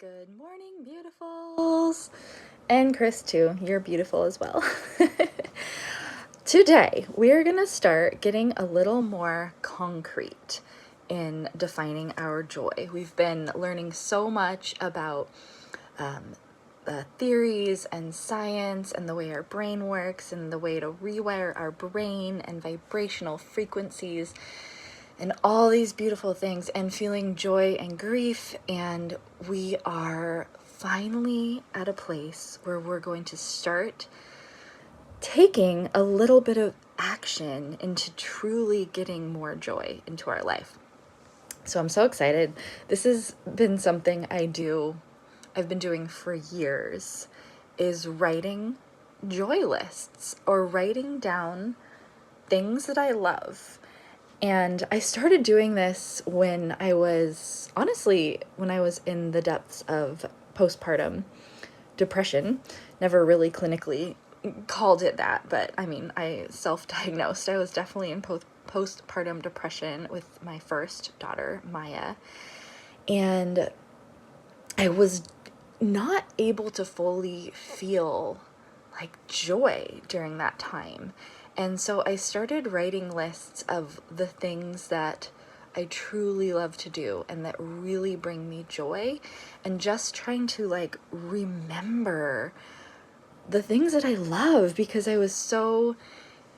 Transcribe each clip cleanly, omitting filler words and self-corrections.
Good morning, beautifuls. And Chris, too. You're beautiful as well. Today, we're going to start getting a little more concrete in defining our joy. We've been learning so much about theories and science and the way our brain works and the way to rewire our brain and vibrational frequencies and all these beautiful things, and feeling joy and grief. And we are finally at a place where we're going to start taking a little bit of action into truly getting more joy into our life. So I'm so excited. This has been something I've been doing for years, is writing joy lists or writing down things that I love. And I started doing this when I was in the depths of postpartum depression. Never really clinically called it that, but I mean, I self-diagnosed. I was definitely in postpartum depression with my first daughter, Maya. And I was not able to fully feel like joy during that time. And so I started writing lists of the things that I truly love to do and that really bring me joy, and just trying to remember the things that I love, because I was so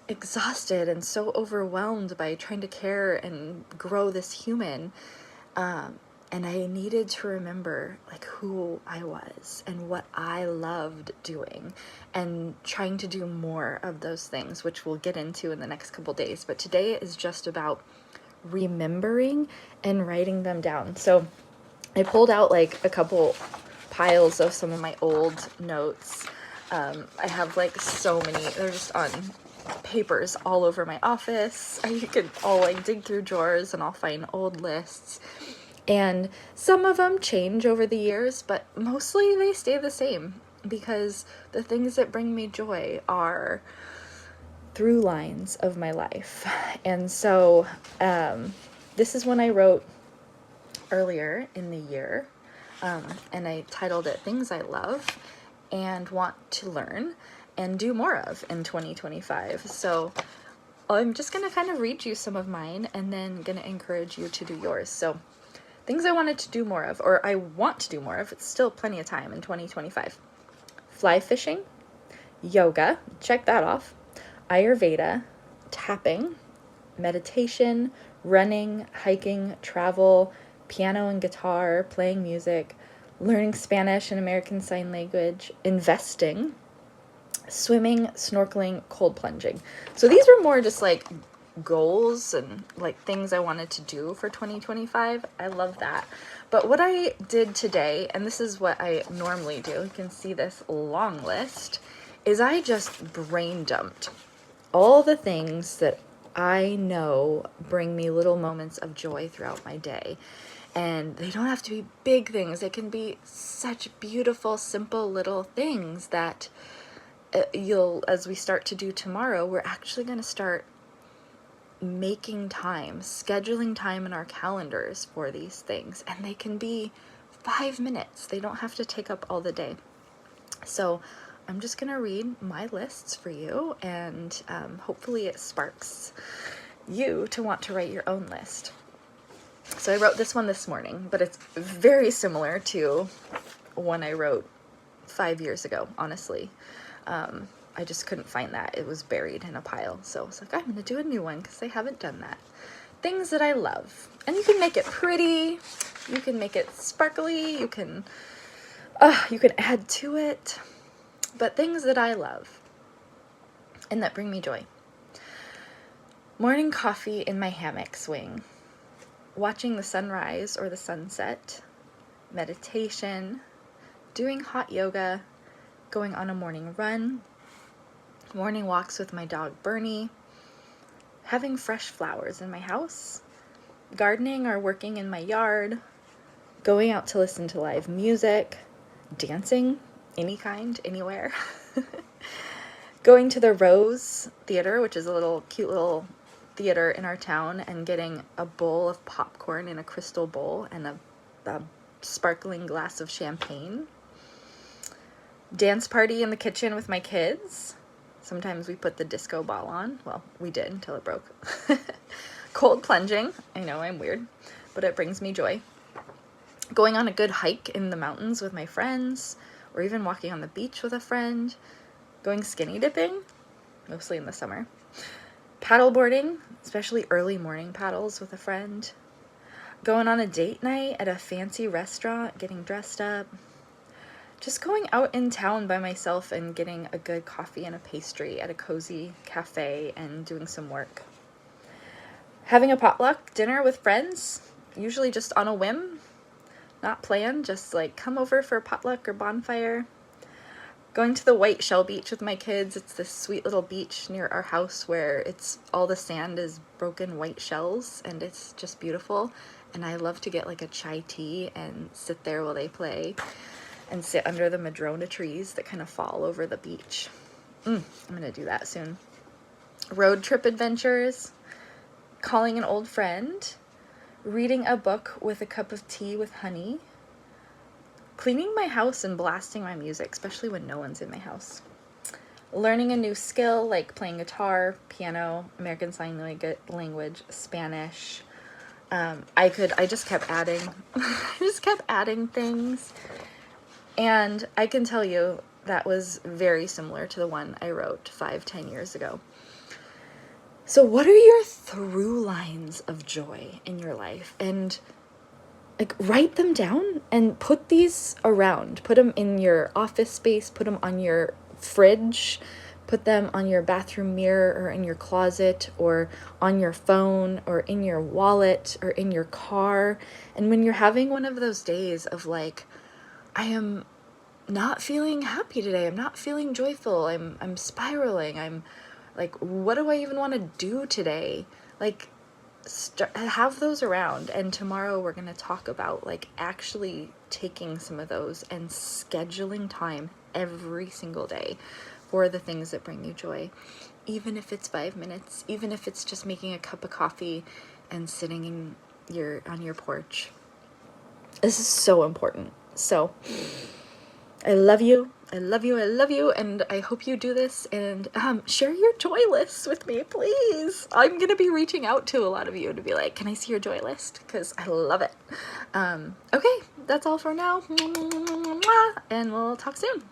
exhausted and so overwhelmed by trying to care and grow this human. And I needed to remember who I was and what I loved doing, and trying to do more of those things, which we'll get into in the next couple days. But today is just about remembering and writing them down. So I pulled out a couple piles of some of my old notes. I have so many. They're just on papers all over my office. You could all dig through drawers and I'll find old lists. And some of them change over the years, but mostly they stay the same, because the things that bring me joy are through lines of my life. And so this is one I wrote earlier in the year, and I titled it Things I Love and Want to Learn and Do More of in 2025. So I'm just going to kind of read you some of mine and then going to encourage you to do yours. So things I wanted to do more of, or I want to do more of, it's still plenty of time in 2025. Fly fishing, yoga, check that off, Ayurveda, tapping, meditation, running, hiking, travel, piano and guitar, playing music, learning Spanish and American Sign Language, investing, swimming, snorkeling, cold plunging. So these were more just goals and things I wanted to do for 2025. I love that. But what I did today, and this is what I normally do, you can see this long list, is I just brain dumped all the things that I know bring me little moments of joy throughout my day. And they don't have to be big things. They can be such beautiful, simple little things that as we start to do tomorrow, we're actually going to start making time, scheduling time in our calendars for these things. And they can be 5 minutes. They don't have to take up all the day. So I'm just going to read my lists for you, and hopefully it sparks you to want to write your own list. So I wrote this one this morning, but it's very similar to one I wrote 5 years ago, honestly. I just couldn't find that. It was buried in a pile. So I was like, I'm going to do a new one because I haven't done that. Things that I love. And you can make it pretty. You can make it sparkly. You can add to it. But things that I love and that bring me joy. Morning coffee in my hammock swing. Watching the sunrise or the sunset. Meditation. Doing hot yoga. Going on a morning run. Morning walks with my dog Bernie, having fresh flowers in my house, gardening or working in my yard, going out to listen to live music, dancing, any kind, anywhere, going to the Rose Theater, which is a cute little theater in our town, and getting a bowl of popcorn in a crystal bowl and a sparkling glass of champagne. Dance party in the kitchen with my kids. Sometimes we put the disco ball on. Well, we did until it broke. Cold plunging. I know, I'm weird, but it brings me joy. Going on a good hike in the mountains with my friends, or even walking on the beach with a friend. Going skinny dipping, mostly in the summer. Paddleboarding, especially early morning paddles with a friend. Going on a date night at a fancy restaurant, getting dressed up. Just going out in town by myself and getting a good coffee and a pastry at a cozy cafe and doing some work. Having a potluck dinner with friends, usually just on a whim, not planned, just like come over for a potluck or bonfire. Going to the White Shell Beach with my kids. It's this sweet little beach near our house where it's all the sand is broken white shells and it's just beautiful. And I love to get like a chai tea and sit there while they play and sit under the madrona trees that kind of fall over the beach. I'm gonna do that soon. Road trip adventures, calling an old friend, reading a book with a cup of tea with honey, cleaning my house and blasting my music, especially when no one's in my house. Learning a new skill like playing guitar, piano, American Sign Language, Spanish. I just kept adding, things. And I can tell you that was very similar to the one I wrote 5-10 years ago. So what are your through lines of joy in your life? And like write them down and put these around. Put them in your office space, put them on your fridge, put them on your bathroom mirror or in your closet or on your phone or in your wallet or in your car. And when you're having one of those days of like, I am not feeling happy today, I'm not feeling joyful, I'm spiraling, I'm like, what do I even want to do today? Like, have those around. And tomorrow we're going to talk about like actually taking some of those and scheduling time every single day for the things that bring you joy. Even if it's 5 minutes, even if it's just making a cup of coffee and sitting on your porch. This is so important. So I love you. I love you. I love you. And I hope you do this and share your joy lists with me, please. I'm going to be reaching out to a lot of you to be like, can I see your joy list? Because I love it. Okay, that's all for now. And we'll talk soon.